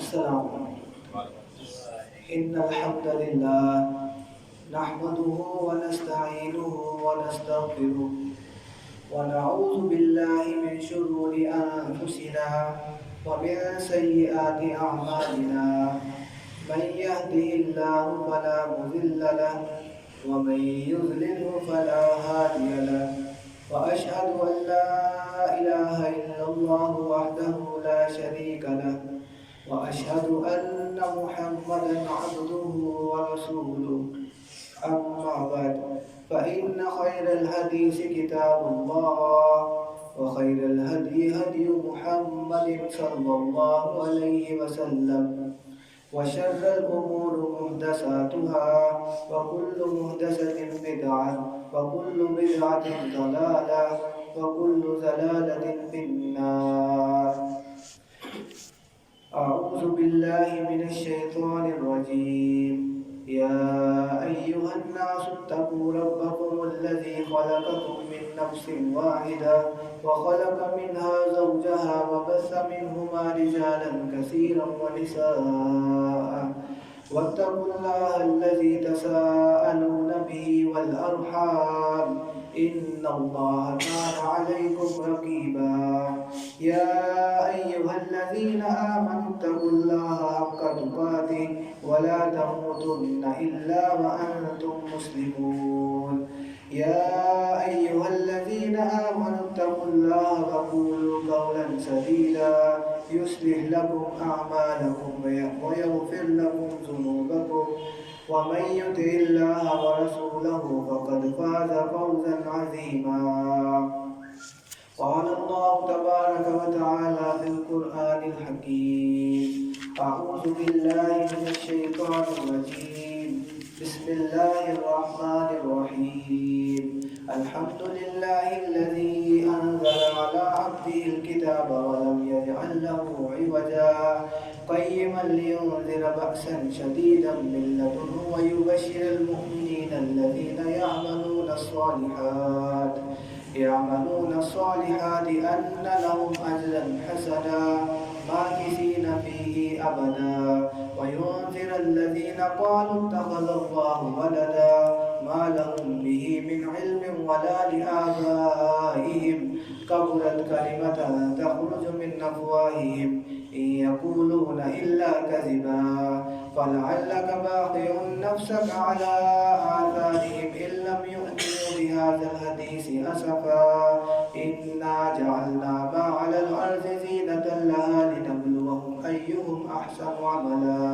السلام علیکم۔ ان الحمد للہ نحمده ونستعینه ونستغفره ونعوذ بالله من شرور انفسنا ومن سيئات اعمالنا من يهده الله فلا مضل له ومن يضلل فلا هادي له واشهد ان لا اله الا الله وحده لا شريك له وأشهد أن محمدا عبده ورسوله أما بعد فإن خير الحديث كتاب الله وخير الهدي هدي محمد صلى الله عليه وسلم وشر الأمور محدثاتها وكل محدثة بدعة وكل بدعة ضلالة وكل ضلالة في النار. أعوذ بالله من الشيطان الرجيم. يا أيها الناس اتقوا ربكم الذي خلقكم من نفس واحدة وخلق منها زوجها وبث منهما رجالا كثيرا ونساء واتقوا الله الذي تساءلون به والأرحام إن الله كان عليكم رقيبا. يا أيها الذين آمنوا اتقوا الله حق تقاته ولا تموتن إلا وأنتم مسلمون. يا أيها الذين آمنوا اتقوا الله وقولوا قولا سديدا يصلح لكم أعمالكم ويغفر لكم ذنوبكم ومن يطع الله ورسوله فقد فاز فوزا عظيما. قال الله تبارك وتعالى في القرآن الحكيم. أعوذ بالله من الشيطان الرجيم. بسم الله الرحمن الرحيم. الحمد لله الذي أنزل على عبده الكتاب ولم يجعل له عوجا قيما لينذر بأسا شديدا من لدنه ويبشر المؤمنين الذين يعملون الصالحات أن لهم أجرا حسنا ماكثين فيه أبدا وينذر الذين قالوا اتخذ الله ولدا ما لهم به من علم ولا لآبائهم كبرت كلمة تخرج من أفواههم إن يقولون إلا كذبا فلعلك باقع نفسك على آثارهم إن لم يؤمنوا بهذا الحديث أسفا إنا جعلنا ما على الأرض زينة لها لنبلوهم أيهم أحسن عملا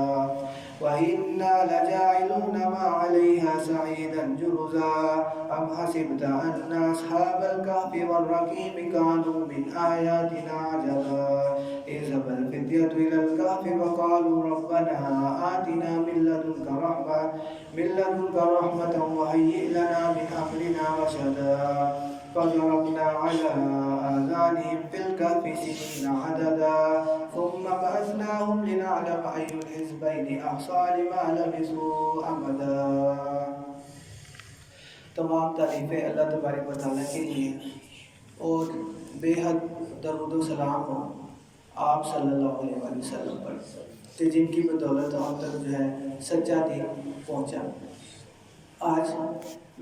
وإنا لجاعلون ما عليها سعيدا جرزا أم حسبت أن أصحاب الكهف والرقيم كانوا من آياتنا عجبا إذ ذهب الفتية إلى الكهف فقالوا ربنا آتنا من لدنك رحمة وهيئ لنا من أمرنا رشدا فضربنا على آذانهم في الكهف سنين عددا ثم بعثناهم لنعلم أي الحزبين أحصى لما لبثوا أمدا. تمام تعریفیں اللہ تبارک و تعالیٰ کے لیے اور بے حد درود و سلام ہو آپ صلی اللہ علیہ وسلم پر کہ جن کی بدولت ہم تک جو ہے سچا دین پہنچا. آج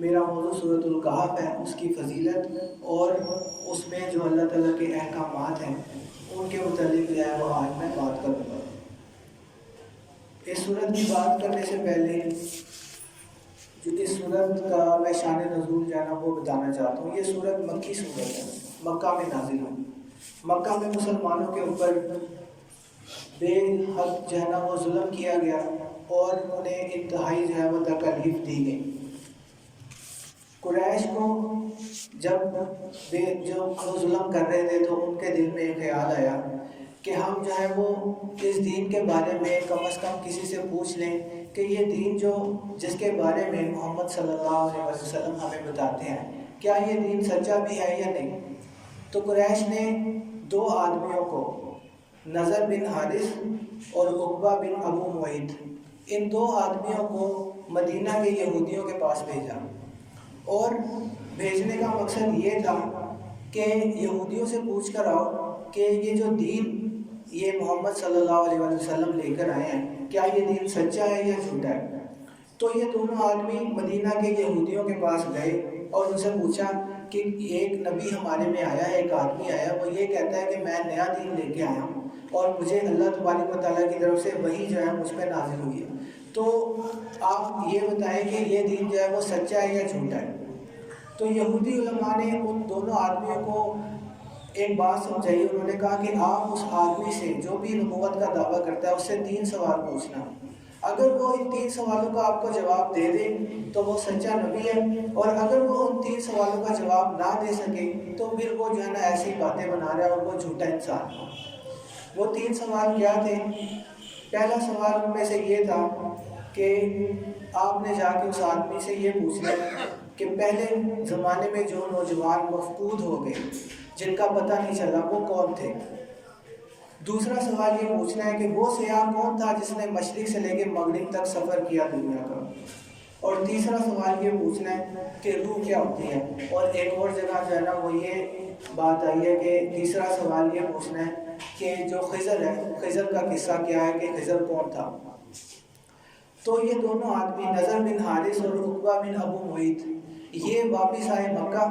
میرا موضوع سورۃ الکہف ہے، اس کی فضیلت اور اس میں جو اللہ تعالیٰ کے احکامات ہیں ان کے متعلق جو ہے وہ آج میں بات کروں گا. اس سورت کی بات کرنے سے پہلے جو اس سورت کا میں شان نزول جو ہے نا وہ بتانا چاہتا ہوں. یہ سورت مکی سورت ہے، مکہ میں نازل ہوئی. مکہ میں مسلمانوں کے اوپر بے حد جو ہے نا وہ ظلم کیا گیا اور انہیں انتہائی جو ہے وہ تکلیف دی گئی. قریش کو جب جو وہ ظلم کر رہے تھے تو ان کے دل میں ایک خیال آیا کہ ہم جو ہے وہ اس دین کے بارے میں کم از کم کسی سے پوچھ لیں کہ یہ دین جو جس کے بارے میں محمد صلی اللہ علیہ وسلم ہمیں بتاتے ہیں کیا یہ دین سچا بھی ہے یا نہیں. تو قریش نے دو آدمیوں کو، نضر بن حارث اور عقبہ بن ابو معیط، ان دو آدمیوں کو مدینہ کے یہودیوں کے پاس بھیجا اور بھیجنے کا مقصد یہ تھا کہ یہودیوں سے پوچھ کر آؤ کہ یہ جو دین یہ محمد صلی اللہ علیہ وسلم لے کر آئے ہیں، کیا یہ دین سچا ہے یا جھوٹا ہے؟ تو یہ دونوں آدمی مدینہ کے یہودیوں کے پاس گئے اور ان سے پوچھا کہ ایک نبی ہمارے میں آیا ہے، ایک آدمی آیا، وہ یہ کہتا ہے کہ میں نیا دین لے کے آیا ہوں اور مجھے اللہ تبارک و تعالیٰ کی طرف سے وحی جو ہے مجھ پہ نازل ہوئی ہے، تو آپ یہ بتائیں کہ یہ دین جو ہے وہ سچا ہے یا جھوٹا ہے؟ تو یہودی علماء نے ان دونوں آدمیوں کو ایک بات سمجھائی، انہوں نے کہا کہ آپ اس آدمی سے جو بھی نبوت کا دعویٰ کرتا ہے اس سے 3 سوال پوچھنا، اگر وہ ان 3 سوالوں کا آپ کو جواب دے دے تو وہ سچا نبی ہے، اور اگر وہ ان 3 سوالوں کا جواب نہ دے سکے تو پھر وہ جو ہے نا ایسی باتیں بنا رہا ہے اور وہ جھوٹا انسان ہے۔ وہ 3 سوال کیا تھے؟ پہلا سوال ان میں سے یہ تھا کہ آپ نے جا کے اس آدمی سے یہ پوچھنا کہ پہلے زمانے میں جو نوجوان مفقود ہو گئے جن کا پتہ نہیں چلا وہ کون تھے۔ دوسرا سوال یہ پوچھنا ہے کہ وہ سیاح کون تھا جس نے مشرق سے لے کے مغرب تک سفر کیا دنیا کا۔ اور تیسرا سوال یہ پوچھنا ہے کہ روح کیا ہوتی ہے، اور ایک اور جگہ جو ہے نا وہ یہ بات آئی ہے کہ تیسرا سوال یہ پوچھنا ہے کہ جو خضر ہے، خضر کا قصہ کیا ہے، کہ خضر کون تھا۔ تو یہ دونوں آدمی نضر بن حارث اور عقبہ بن ابو معیط یہ واپس آئے مکہ،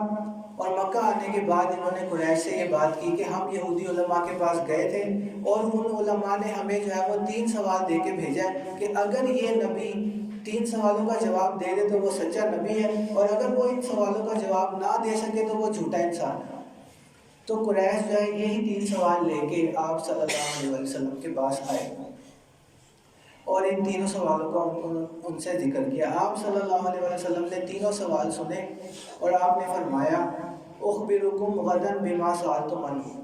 اور مکہ آنے کے بعد انہوں نے قریش سے یہ بات کی کہ ہم یہودی علماء کے پاس گئے تھے اور ان علماء نے ہمیں جو ہے وہ 3 سوال دے کے بھیجا ہے کہ اگر یہ نبی 3 سوالوں کا جواب دے دے تو وہ سچا نبی ہے، اور اگر وہ ان سوالوں کا جواب نہ دے سکے تو وہ جھوٹا انسان ہے۔ تو قریش جو ہے یہی 3 سوال لے کے آپ صلی اللہ علیہ وسلم کے پاس آئے اور ان تینوں سوالوں کا ان سے ذکر کیا۔ آپ صلی اللہ علیہ وسلم نے تینوں سوال سنے اور آپ نے فرمایا اخبرکم غدا بما سألتم عنہ،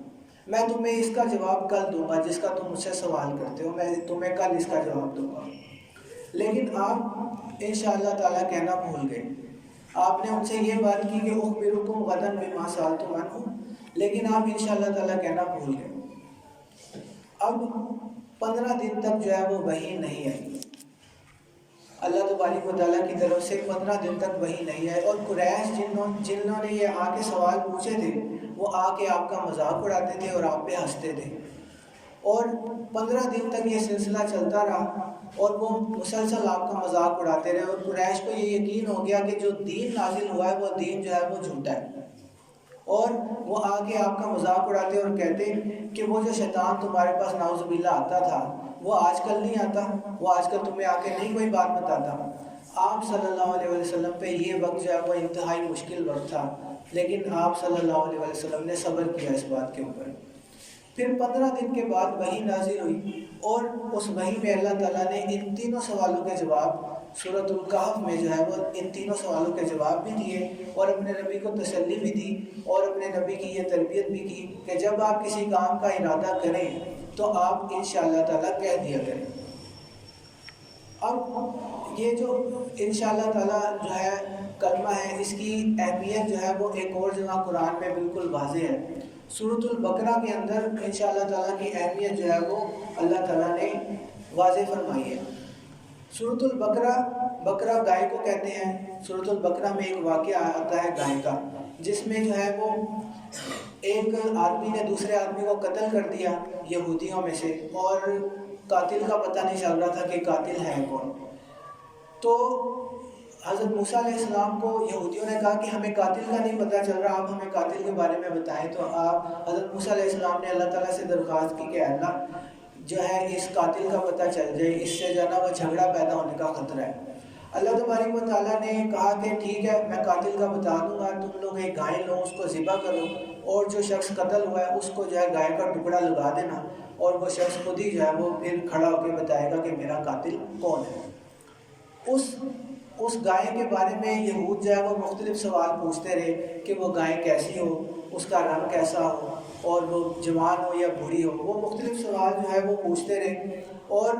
میں تمہیں اس کا جواب کل دوں گا جس کا تم مجھ سے سوال کرتے ہو، میں تمہیں کل اس کا جواب دوں گا۔ لیکن آپ انشاءاللہ تعالیٰ کہنا بھول گئے۔ آپ نے ان سے یہ بات کی کہ اخبرکم غدا بما سألتم عنہ، لیکن آپ انشاءاللہ تعالیٰ کہنا بھول گئے۔ اب 15 دن تک جو ہے وہ وحی نہیں آئی، اللہ تبارک و تعالیٰ کی طرف سے 15 دن تک وحی نہیں آئی، اور قریش جنہوں نے یہ آ کے سوال پوچھے تھے وہ آ کے آپ کا مذاق اڑاتے تھے اور آپ پہ ہنستے تھے، اور 15 دن تک یہ سلسلہ چلتا رہا اور وہ مسلسل آپ کا مذاق اڑاتے رہے، اور قریش کو یہ یقین ہو گیا کہ جو دین نازل ہوا ہے وہ دین جو ہے وہ جھوٹا ہے، اور وہ آ کے آپ کا مذاق اڑاتے اور کہتے کہ وہ جو شیطان تمہارے پاس نعوذ باللہ آتا تھا وہ آج کل نہیں آتا، وہ آج کل تمہیں آ کے نہیں کوئی بات بتاتا۔ آپ صلی اللہ علیہ وسلم پہ یہ وقت جو ہے وہ انتہائی مشکل وقت تھا، لیکن آپ صلی اللہ علیہ وسلم نے صبر کیا اس بات کے اوپر۔ پھر 15 دن کے بعد وحی نازل ہوئی، اور اس وحی میں اللہ تعالیٰ نے ان تینوں سوالوں کے جواب سورۃ الکہف میں جو ہے وہ ان تینوں سوالوں کے جواب بھی دیے، اور اپنے نبی کو تسلی بھی دی، اور اپنے نبی کی یہ تربیت بھی کی کہ جب آپ کسی کام کا ارادہ کریں تو آپ انشاءاللہ تعالیٰ کہہ دیا کریں۔ اب یہ جو انشاءاللہ تعالیٰ جو ہے کلمہ ہے، اس کی اہمیت جو ہے وہ ایک اور جگہ قرآن میں بالکل واضح ہے۔ سورۃ البقرہ کے اندر انشاءاللہ تعالیٰ کی اہمیت جو ہے وہ اللہ تعالیٰ نے واضح فرمائی ہے۔ سورۃ البقرہ، بقرہ گائے کو کہتے ہیں۔ سورۃ البقرہ میں ایک واقعہ آتا ہے گائے کا، جس میں جو ہے وہ ایک آدمی نے دوسرے آدمی کو قتل کر دیا یہودیوں میں سے، اور قاتل کا پتہ نہیں چل رہا تھا کہ قاتل ہے کون۔ تو حضرت موسیٰ علیہ السلام کو یہودیوں نے کہا کہ ہمیں قاتل کا نہیں پتہ چل رہا، آپ ہمیں قاتل کے بارے میں بتائیں۔ تو آپ حضرت موسیٰ علیہ السلام نے اللہ تعالیٰ سے درخواست کی کہ اللہ جو ہے اس قاتل کا پتہ چل جائے، اس سے جو ہے نا وہ جھگڑا پیدا ہونے کا خطرہ ہے۔ اللہ تبارک و تعالیٰ نے کہا کہ ٹھیک ہے میں قاتل کا بتا دوں گا، تم لوگ ایک گائے لو، اس کو ذبح کرو، اور جو شخص قتل ہوا ہے اس کو جو ہے گائے کا ٹکڑا لگا دینا، اور وہ شخص خود ہی جو ہے وہ پھر کھڑا ہو کے بتائے گا کہ میرا قاتل کون ہے۔ اس گائے کے بارے میں یہود جو ہے وہ مختلف سوال پوچھتے رہے کہ وہ گائے کیسی ہو، اس کا رنگ کیسا ہو، اور وہ جوان ہو یا بوڑھی ہو، وہ مختلف سوال جو ہے وہ پوچھتے رہے اور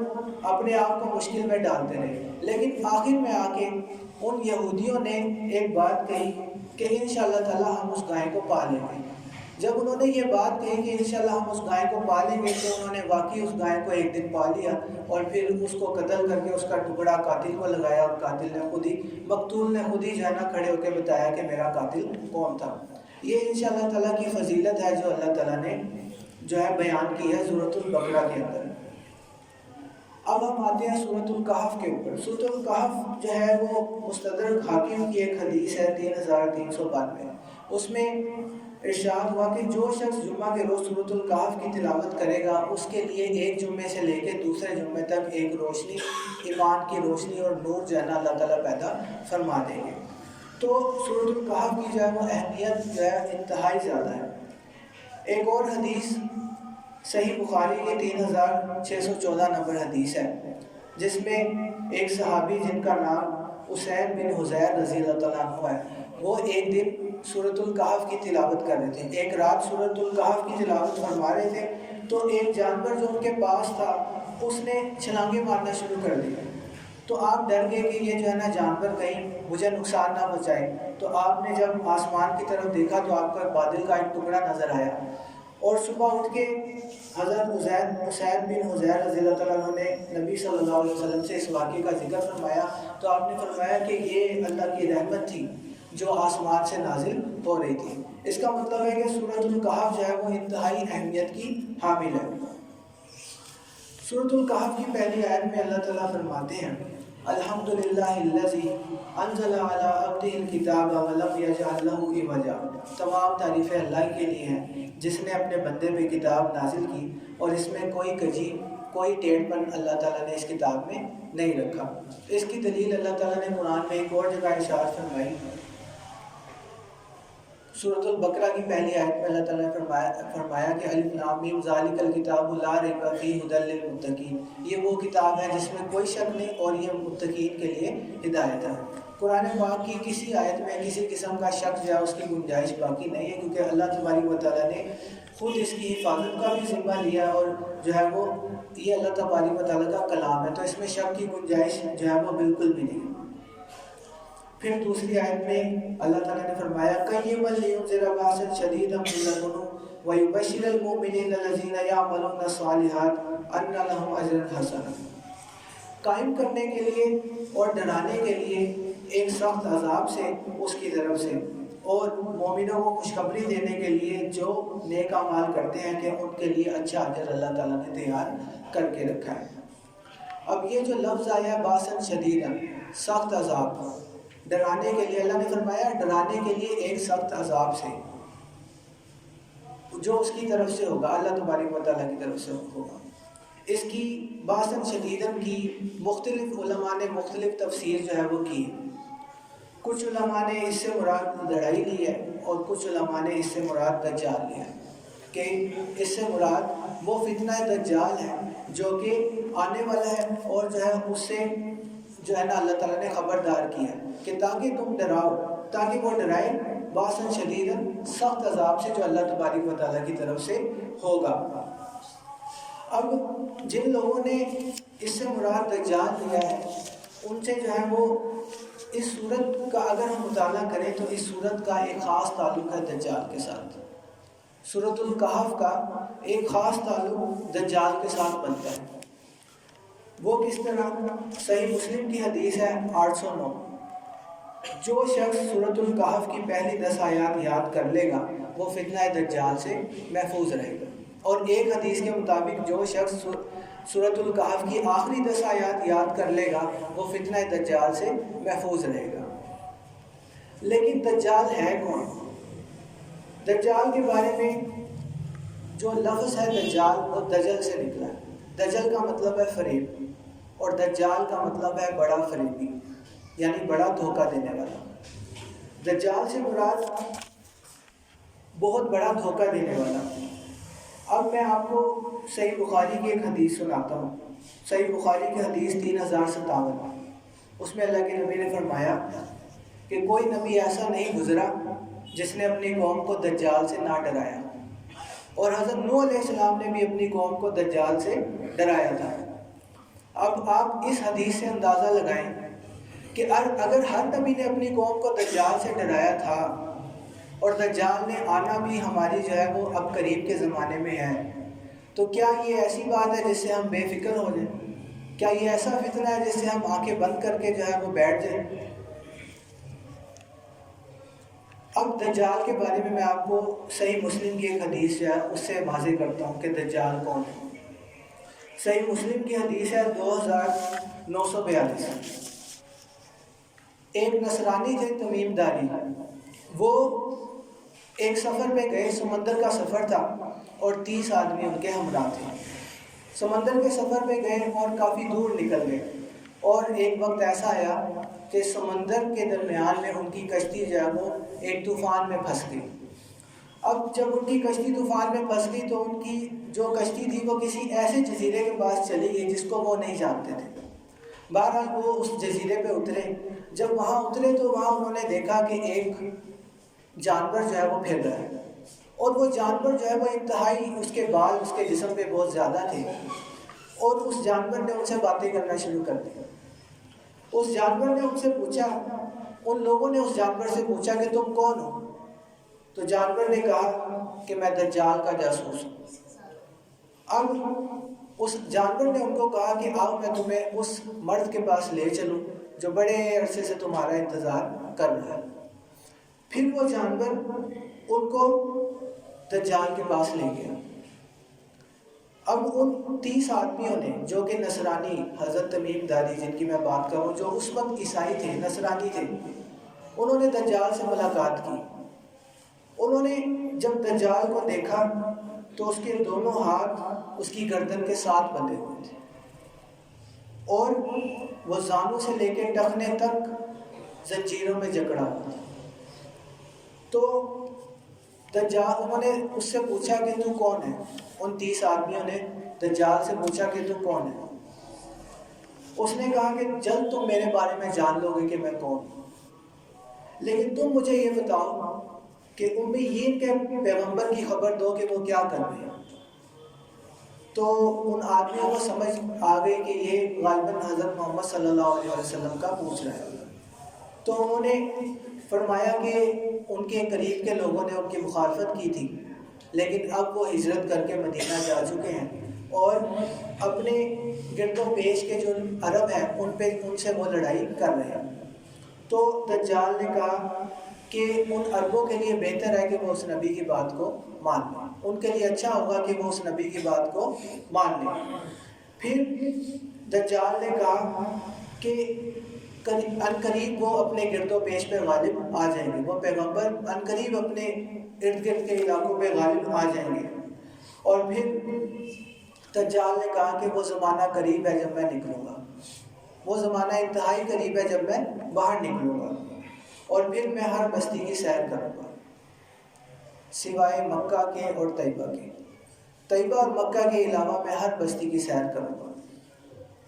اپنے آپ کو مشکل میں ڈالتے رہے۔ لیکن آخر میں آ کے ان یہودیوں نے ایک بات کہی کہ انشاءاللہ تعالیٰ ہم اس گائے کو پالیں گے۔ جب انہوں نے یہ بات کہی کہ انشاءاللہ ہم اس گائے کو پالیں گے، تو انہوں نے واقعی اس گائے کو ایک دن پال لیا، اور پھر اس کو قتل کر کے اس کا ٹکڑا قاتل کو لگایا، اور قاتل نے خود ہی، مقتول نے خود ہی جو ہے نا کھڑے ہو کے بتایا کہ میرا قاتل کون تھا۔ یہ انشاءاللہ تعالیٰ کی فضیلت ہے جو اللہ تعالیٰ نے جو ہے بیان کی ہے سورۃ البقرہ کے اندر۔ اب ہم آتے ہیں سورۃ الکہف کے اوپر۔ سورۃ الکہف جو ہے وہ مستدرک حاکم کی ایک حدیث ہے 3392۔ اس میں ارشاد ہوا کہ جو شخص جمعہ کے روز سورۃ الکہف کی تلاوت کرے گا اس کے لیے ایک جمعے سے لے کے دوسرے جمعے تک ایک روشنی، ایمان کی روشنی اور نور جو ہے نا اللہ تعالیٰ پیدا فرما دیں گے۔ تو سورۃ الکہف کی جو ہے وہ اہمیت جو ہے انتہائی زیادہ ہے۔ ایک اور حدیث صحیح بخاری کی 3614 نمبر حدیث ہے، جس میں ایک صحابی جن کا نام اسید بن حضیر رضی اللہ تعالیٰ عنہ ہے، وہ ایک دن سورۃ الکہف کی تلاوت کر رہے تھے، ایک رات سورۃ الکہف کی تلاوت فرما رہے تھے، تو ایک جانور جو ان کے پاس تھا اس نے چھلانگیں مارنا شروع کر دی۔ تو آپ ڈر گئے کہ یہ جو ہے نا جانور کہیں مجھے نقصان نہ پہنچائے، تو آپ نے جب آسمان کی طرف دیکھا تو آپ کا بادل کا ایک ٹکڑا نظر آیا، اور صبح اٹھ کے حضرت اسید بن حضیر رضی اللہ تعالیٰ عنہ نے نبی صلی اللہ علیہ وسلم سے اس واقعے کا ذکر فرمایا، تو آپ نے فرمایا کہ یہ اللہ کی رحمت تھی جو آسمان سے نازل ہو رہی تھی۔ اس کا مطلب ہے کہ سورۃ الکہف جو ہے وہ انتہائی اہمیت کی حامل ہے۔ سورۃ الکہف کی پہلی آیت میں اللہ تعالیٰ فرماتے ہیں الحمدللہ الذی انزل علی عبدہ الکتاب ولم یجعل لہ عوجا۔ تمام تعریفیں اللہ کے لیے ہیں جس نے اپنے بندے پہ کتاب نازل کی اور اس میں کوئی کجی، کوئی ٹیڑھ پن اللہ تعالیٰ نے اس کتاب میں نہیں رکھا۔ اس کی دلیل اللہ تعالیٰ نے قرآن میں ایک اور جگہ ارشاد فرمائی، سورۃ البقرہ کی پہلی آیت میں اللہ تعالیٰ نے فرمایا کہ الف لام میم ذالک الکتاب لا ریب فیہ ھدی للمتقین، یہ وہ کتاب ہے جس میں کوئی شک نہیں اور یہ متقین کے لیے ہدایت ہے۔ قرآن پاک کی کسی آیت میں کسی قسم کا شک جو ہے اس کی گنجائش باقی نہیں ہے، کیونکہ اللہ تبارک و تعالیٰ نے خود اس کی حفاظت کا بھی ذمہ لیا ہے، اور جو ہے وہ یہ اللہ تبارک و تعالیٰ کا کلام ہے، تو اس میں شک کی گنجائش جو ہے وہ بالکل بھی نہیں۔ پھر دوسری آیت میں اللہ تعالیٰ نے فرمایا قیما لینذر باسا شدیدا من لدنہ ویبشر المؤمنین الذین یعملون الصالحات ان لهم اجرا حسنا، قائم کرنے کے لیے اور ڈرانے کے لیے ایک سخت عذاب سے اس کی طرف سے، اور مومنوں کو خوشخبری دینے کے لیے جو نیک اعمال کرتے ہیں کہ ان کے لیے اچھا اجر اللہ تعالیٰ نے تیار کر کے رکھا ہے۔ اب یہ جو لفظ آیا ہے باسا شدیدا، سخت عذاب، ڈرانے کے لیے، اللہ نے فرمایا ڈرانے کے لیے ایک سخت عذاب سے جو اس کی طرف سے ہوگا، اللہ تبارک و تعالیٰ کی طرف سے ہوگا۔ اس کی باسن شدیدن کی مختلف علماء نے مختلف تفسیر جو ہے وہ کی ہے۔ کچھ علماء نے اس سے مراد لڑائی لی ہے اور کچھ علماء نے اس سے مراد دجال لیا ہے، کہ اس سے مراد وہ فتنہ دجال ہے جو کہ آنے والا ہے، اور جو ہے اس سے جو ہے نا اللہ تعالیٰ نے خبردار کیا کہ تاکہ تم ڈراؤ، تاکہ وہ ڈرائے باسن شدیدن، سخت عذاب سے جو اللہ تبارک و تعالیٰ کی طرف سے ہوگا۔ اب جن لوگوں نے اس سے مراد دجال لیا ہے ان سے جو ہے وہ اس صورت کا اگر ہم مطالعہ کریں تو اس صورت کا ایک خاص تعلق ہے دجال کے ساتھ۔ سورۃ الکہف کا ایک خاص تعلق دجال کے ساتھ بنتا ہے۔ وہ کس طرح؟ صحیح مسلم کی حدیث ہے 809، جو شخص سورۃ الکہف کی پہلی 10 آیات یاد کر لے گا وہ فتنہ دجال سے محفوظ رہے گا، اور ایک حدیث کے مطابق جو شخص سورۃ الکہف کی آخری 10 آیات یاد کر لے گا وہ فتنہ دجال سے محفوظ رہے گا۔ لیکن دجال ہے کون؟ دجال کے بارے میں جو لفظ ہے دجال وہ دجل سے نکلا ہے۔ دجل کا مطلب ہے فریب، اور دجال کا مطلب ہے بڑا فریبی، یعنی بڑا دھوکہ دینے والا۔ دجال سے مراد بہت بڑا دھوکہ دینے والا۔ اب میں آپ کو صحیح بخاری کی ایک حدیث سناتا ہوں، صحیح بخاری کی حدیث 3057۔ اس میں اللہ کے نبی نے فرمایا کہ کوئی نبی ایسا نہیں گزرا جس نے اپنی قوم کو دجال سے نہ ڈرایا، اور حضرت نوح علیہ السلام نے بھی اپنی قوم کو دجال سے ڈرایا تھا۔ اب آپ اس حدیث سے اندازہ لگائیں کہ اگر ہر نبی نے اپنی قوم کو دجال سے ڈرایا تھا، اور دجال نے آنا بھی ہماری جو ہے وہ اب قریب کے زمانے میں ہے، تو کیا یہ ایسی بات ہے جس سے ہم بے فکر ہو جائیں؟ کیا یہ ایسا فتنہ ہے جس سے ہم آنکھیں بند کر کے جو ہے وہ بیٹھ جائیں؟ اب دجال کے بارے میں آپ کو صحیح مسلم کی ایک حدیث جو ہے اس سے واضح کرتا ہوں کہ دجال کون ہے۔ صحیح مسلم کی حدیث ہے 2942۔ ایک نصرانی تھے تمیم داری، وہ ایک سفر پہ گئے، سمندر کا سفر تھا اور 30 آدمی ان کے ہمراہ تھے۔ سمندر کے سفر پہ گئے اور کافی دور نکل گئے، اور ایک وقت ایسا آیا کہ سمندر کے درمیان میں ان کی کشتی جو ہے وہ ایک طوفان میں پھنس گئی۔ اب جب ان کی کشتی طوفان میں پھنس گئی تو ان کی جو کشتی تھی وہ کسی ایسے جزیرے کے پاس چلی گئی جس کو وہ نہیں جانتے تھے۔ بہرحال وہ اس جزیرے پہ اترے، جب وہاں اترے تو وہاں انہوں نے دیکھا کہ ایک جانور جو ہے وہ پھر رہا ہے، اور وہ جانور جو ہے وہ انتہائی، اس کے بال اس کے جسم پہ بہت زیادہ تھے، اور اس جانور نے ان سے باتیں کرنا شروع کر دی۔ اس جانور نے ان سے پوچھا، ان لوگوں نے اس جانور سے پوچھا کہ تم کون ہو؟ تو جانور نے کہا کہ میں دجال کا جاسوس ہوں۔ اب اس جانور نے ان کو کہا کہ آؤ میں تمہیں اس مرد کے پاس لے چلوں جو بڑے عرصے سے تمہارا انتظار کر رہا ہے۔ پھر وہ جانور ان کو دجال کے پاس لے گیا۔ اب ان 30 آدمیوں نے جو کہ نصرانی حضرت تمیم داری جن کی میں بات کر رہا ہوں، جو اس وقت عیسائی تھے، نصرانی تھے، انہوں نے دجال سے ملاقات کی۔ انہوں نے جب دجال کو دیکھا تو اس کے دونوں ہاتھ اس کی گردن کے ساتھ بندھے ہوئے تھے، اور وہ زانوں سے لے کے ٹخنے تک زنجیروں میں جکڑا ہوا تھا۔ تو دجال، انہوں نے اس سے پوچھا کہ تو کون ہے؟ ان 30 آدمیوں نے دجال سے پوچھا کہ تو کون ہے؟ اس نے کہا کہ جلد تم میرے بارے میں جان لو گے کہ میں کون ہوں، لیکن تم مجھے یہ بتاؤ کہ امیین کے پیغمبر کی خبر دو کہ وہ کیا کر رہے ہیں۔ تو ان آدمیوں کو سمجھ آ گئی کہ یہ غالباً حضرت محمد صلی اللہ علیہ وسلم کا پوچھ رہا ہے۔ تو انہوں نے فرمایا کہ ان کے قریب کے لوگوں نے ان کی مخالفت کی تھی، لیکن اب وہ ہجرت کر کے مدینہ جا چکے ہیں، اور اپنے گرد و پیش کے جو عرب ہیں ان سے وہ لڑائی کر رہے ہیں۔ تو دجال نے کہا کہ ان عربوں کے لیے بہتر ہے کہ وہ اس نبی کی بات کو مان لیں، ان کے لیے اچھا ہوگا کہ وہ اس نبی کی بات کو مان لیں۔ پھر دجال نے کہا کہ عنقریب وہ اپنے گرد و پیش پہ غالب آ جائیں گے، وہ پیغمبر عنقریب اپنے ارد گرد کے علاقوں پہ غالب آ جائیں گے۔ اور پھر دجال نے کہا کہ وہ زمانہ قریب ہے جب میں نکلوں گا، وہ زمانہ انتہائی قریب ہے جب میں باہر نکلوں گا، اور پھر میں ہر بستی کی سیر کروں گا سوائے مکہ کے اور طیبہ کے۔ طیبہ اور مکہ کے علاوہ میں ہر بستی کی سیر کروں گا،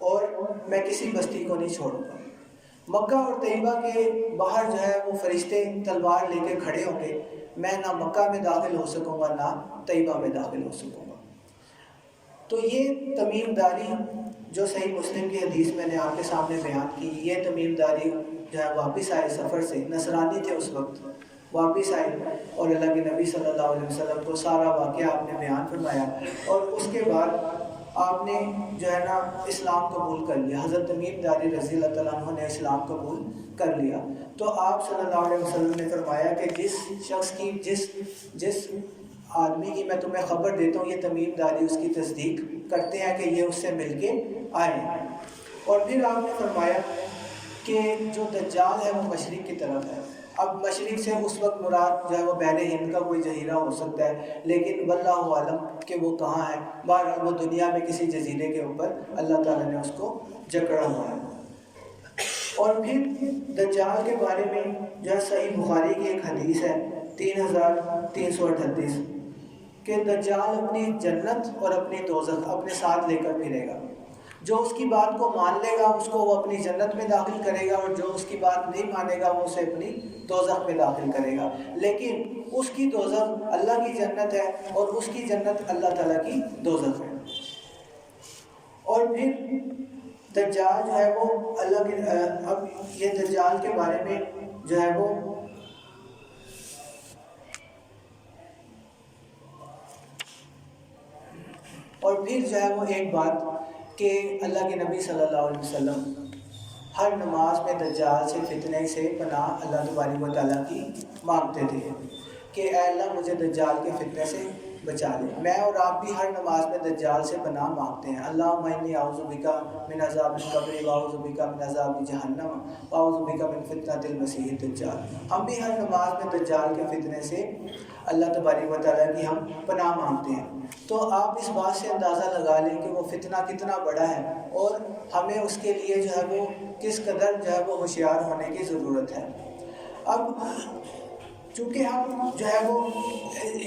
اور میں کسی بستی کو نہیں چھوڑوں گا۔ مکہ اور طیبہ کے باہر جو ہے وہ فرشتے تلوار لے کے کھڑے ہوں گے، میں نہ مکہ میں داخل ہو سکوں گا نہ طیبہ میں داخل ہو سکوں گا۔ تو یہ تمیم داری جو صحیح مسلم کی حدیث میں نے آپ کے سامنے بیان کی، یہ تمیم داری جو ہے واپس آئے سفر سے، نصرانی تھے اس وقت، واپس آئے اور اللہ کے نبی صلی اللہ علیہ وسلم کو سارا واقعہ آپ نے بیان فرمایا، اور اس کے بعد آپ نے جو ہے نا اسلام قبول کر لیا۔ حضرت تمیم داری رضی اللہ تعالیٰ عنہ نے اسلام قبول کر لیا۔ تو آپ صلی اللہ علیہ وسلم نے فرمایا کہ جس شخص کی جس آدمی کی میں تمہیں خبر دیتا ہوں، یہ تمیم داری اس کی تصدیق کرتے ہیں کہ یہ اس سے مل کے آئے ہیں۔ اور پھر آپ نے فرمایا کہ جو دجال ہے وہ مشرق کی طرف ہے۔ اب مشرق سے اس وقت مراد جو ہے وہ بحر ہند کا کوئی جزیرہ ہو سکتا ہے، لیکن واللہ عالم کہ وہ کہاں ہے، بہرحال وہ دنیا میں کسی جزیرے کے اوپر اللہ تعالیٰ نے اس کو جکڑا ہوا ہے۔ اور پھر دجال کے بارے میں جو ہے صحیح بخاری کی ایک حدیث ہے 3338 کہ دجال اپنی جنت اور اپنی دوزخ اپنے ساتھ لے کر پھرے گا۔ جو اس کی بات کو مان لے گا اس کو وہ اپنی جنت میں داخل کرے گا، اور جو اس کی بات نہیں مانے گا وہ اسے اپنی دوزخ میں داخل کرے گا۔ لیکن اس کی دوزخ اللہ کی جنت ہے اور اس کی جنت اللہ تعالیٰ کی دوزخ ہے۔ اور پھر دجال جو ہے وہ اللہ کے اب یہ دجال کے بارے میں جو ہے وہ اور پھر جو ہے وہ ایک بات کہ اللہ کے نبی صلی اللہ علیہ وسلم ہر نماز میں دجال سے فتنے سے پناہ اللہ تبارک و تعالیٰ کی مانگتے تھے کہ اے اللہ مجھے دجال کے فتنے سے بچا لے۔ میں اور آپ بھی ہر نماز میں دجال سے پناہ مانگتے ہیں۔ اللہم انی اعوذ بک من عذاب القبر واعوذ بک من عذاب جہنم واعوذ بک من فتنۃ المسیح الدجال۔ ہم بھی ہر نماز میں دجال کے فتنے سے اللہ تبارک و تعالیٰ کی ہم پناہ مانگتے ہیں۔ تو آپ اس بات سے اندازہ لگا لیں کہ وہ فتنہ کتنا بڑا ہے اور ہمیں اس کے لیے جو ہے وہ کس قدر جو ہے وہ ہوشیار ہونے کی ضرورت ہے۔ اب چونکہ ہم جو ہے وہ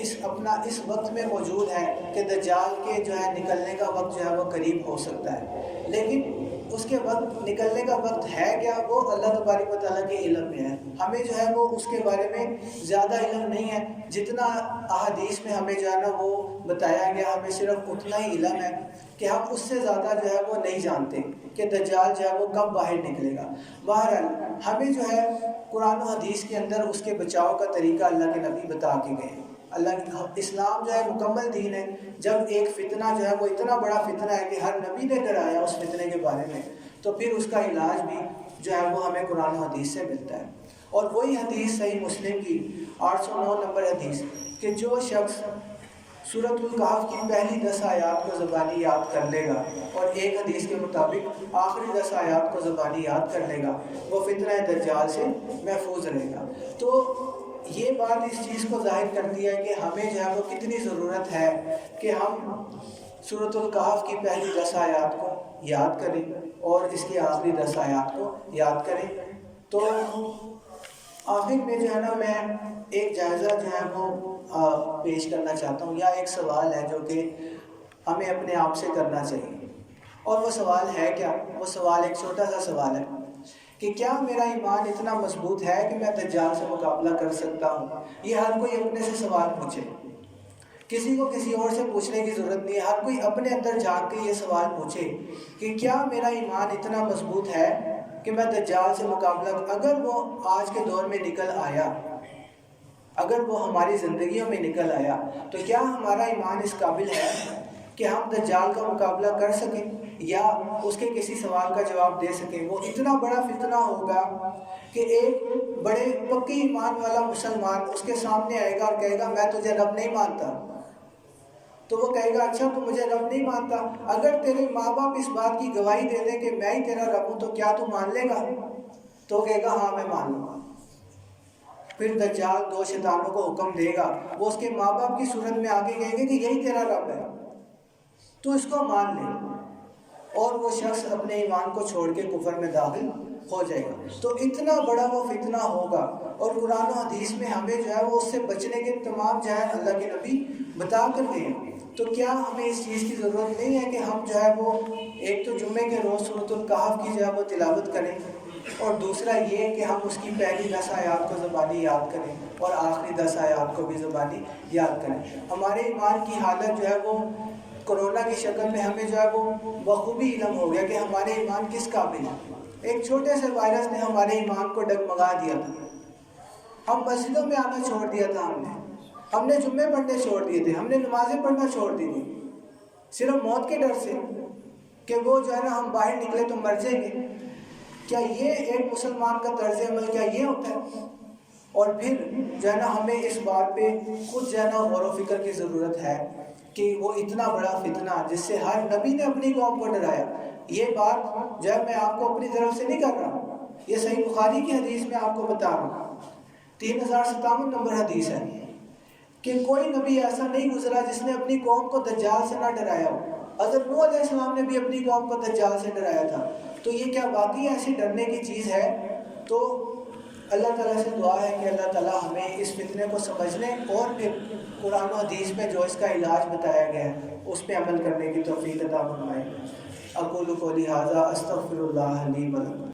اس وقت میں موجود ہیں کہ دجال کے جو ہے نکلنے کا وقت جو ہے وہ قریب ہو سکتا ہے، لیکن اس کے وقت نکلنے کا وقت ہے کیا وہ اللہ تبارک و تعالیٰ کے علم میں ہے۔ ہمیں جو ہے وہ اس کے بارے میں زیادہ علم نہیں ہے، جتنا احادیث میں ہمیں جو ہے نا وہ بتایا گیا ہمیں صرف اتنا ہی علم ہے کہ ہم اس سے زیادہ جو ہے وہ نہیں جانتے کہ دجال جو ہے وہ کب باہر نکلے گا۔ بہرحال ہمیں جو ہے قرآن و حدیث کے اندر اس کے بچاؤ کا طریقہ اللہ کے نبی بتا کے گئے۔ اسلام جو ہے مکمل دین ہے۔ جب ایک فتنہ جو ہے وہ اتنا بڑا فتنہ ہے کہ ہر نبی نے ڈرایا اس فتنے کے بارے میں، تو پھر اس کا علاج بھی جو ہے وہ ہمیں قرآن و حدیث سے ملتا ہے۔ اور وہی حدیث صحیح مسلم کی 809 نمبر حدیث کہ جو شخص سورۃ الکہف کی پہلی 10 آیات کو زبانی یاد کر لے گا اور ایک حدیث کے مطابق آخری 10 آیات کو زبانی یاد کر لے گا، وہ فتنہ دجال سے محفوظ رہے گا۔ تو یہ بات اس چیز کو ظاہر کرتی ہے کہ ہمیں جو ہے وہ کتنی ضرورت ہے کہ ہم سورۃ الکہف کی پہلی 10 آیات کو یاد کریں اور اس کی آخری 10 آیات کو یاد کریں۔ تو آخر میں جو ہے نا میں ایک جائزہ جو ہے وہ پیش کرنا چاہتا ہوں، یا ایک سوال ہے جو کہ ہمیں اپنے آپ سے کرنا چاہیے، اور وہ سوال ہے کیا؟ وہ سوال ایک چھوٹا سا سوال ہے کہ کیا میرا ایمان اتنا مضبوط ہے کہ میں دجال سے مقابلہ کر سکتا ہوں؟ یہ ہر کوئی اپنے سے سوال پوچھے، کسی کو کسی اور سے پوچھنے کی ضرورت نہیں ہے۔ ہر کوئی اپنے اندر جھانک کے یہ سوال پوچھے کہ کیا میرا ایمان اتنا مضبوط ہے کہ میں دجال سے مقابلہ، اگر وہ آج کے دور میں نکل آیا، اگر وہ ہماری زندگیوں میں نکل آیا، تو کیا ہمارا ایمان اس قابل ہے کہ ہم دجال کا مقابلہ کر سکیں یا اس کے کسی سوال کا جواب دے سکیں؟ وہ اتنا بڑا فتنہ ہوگا کہ ایک بڑے پکی ایمان والا مسلمان اس کے سامنے آئے گا اور کہے گا میں تجھے رب نہیں مانتا، تو وہ کہے گا اچھا تو مجھے رب نہیں مانتا، اگر تیرے ماں باپ اس بات کی گواہی دے دیں کہ میں ہی تیرا رب ہوں تو کیا تو مان لے گا؟ تو کہے گا ہاں میں مان لوں گا۔ پھر دجال 2 شیطانوں کو حکم دے گا، وہ اس کے ماں باپ کی صورت میں آگے کہیں گے کہ یہی تیرا رب ہے، تو اس کو مان لے، اور وہ شخص اپنے ایمان کو چھوڑ کے کفر میں داخل ہو جائے گا۔ تو اتنا بڑا وہ فتنہ ہوگا، اور قرآن و حدیث میں ہمیں جو ہے وہ اس سے بچنے کے تمام جو ہے اللہ کے نبی بتا کر گئے ہیں۔ تو کیا ہمیں اس چیز کی ضرورت نہیں ہے کہ ہم جو ہے وہ ایک تو جمعے کے روز سورۃ الکہف کی جو ہے وہ تلاوت کریں، اور دوسرا یہ کہ ہم اس کی پہلی 10 آیات کو زبانی یاد کریں اور آخری 10 آیات کو بھی زبانی یاد کریں۔ ہمارے ایمان کی حالت جو ہے وہ کرونا کی شکل میں ہمیں جو ہے وہ بخوبی علم ہو گیا کہ ہمارے ایمان کس قابل ہے۔ ایک چھوٹے سے وائرس نے ہمارے ایمان کو ڈگمگا دیا تھا، ہم مسجدوں میں آنا چھوڑ دیا تھا، ہم نے جمعے پڑھنے چھوڑ دیے تھے، ہم نے نمازیں پڑھنا چھوڑ دی تھی، صرف موت کے ڈر سے کہ وہ جو ہے نا ہم باہر نکلے تو مر جائیں گے۔ کیا یہ ایک مسلمان کا طرز عمل کیا یہ ہوتا ہے؟ اور پھر جو ہے نا ہمیں اس بات پہ خود جو ہے نا غور و فکر کی ضرورت ہے کہ وہ اتنا بڑا فتنہ جس سے ہر نبی نے اپنی قوم کو ڈرایا، یہ بات جو ہے میں آپ کو اپنی طرف سے نہیں کر رہا ہوں، یہ صحیح بخاری کی حدیث میں آپ کو بتا رہا ہوں، 3057 نمبر حدیث ہے کہ کوئی نبی ایسا نہیں گزرا جس نے اپنی قوم کو دجال سے نہ ڈرایا ہو۔ حضرت نوح علیہ السلام نے بھی اپنی قوم کو دجال سے ڈرایا تھا۔ تو یہ کیا واقعی ایسی ڈرنے کی چیز ہے؟ تو اللہ تعالیٰ سے دعا ہے کہ اللہ تعالیٰ ہمیں اس فتنے کو سمجھنے اور پھر قرآن و حدیث میں جو اس کا علاج بتایا گیا ہے اس پہ عمل کرنے کی توفیق عطا فرمائے۔ اقول قولی ھذا استغفر اللہ لی و لکم۔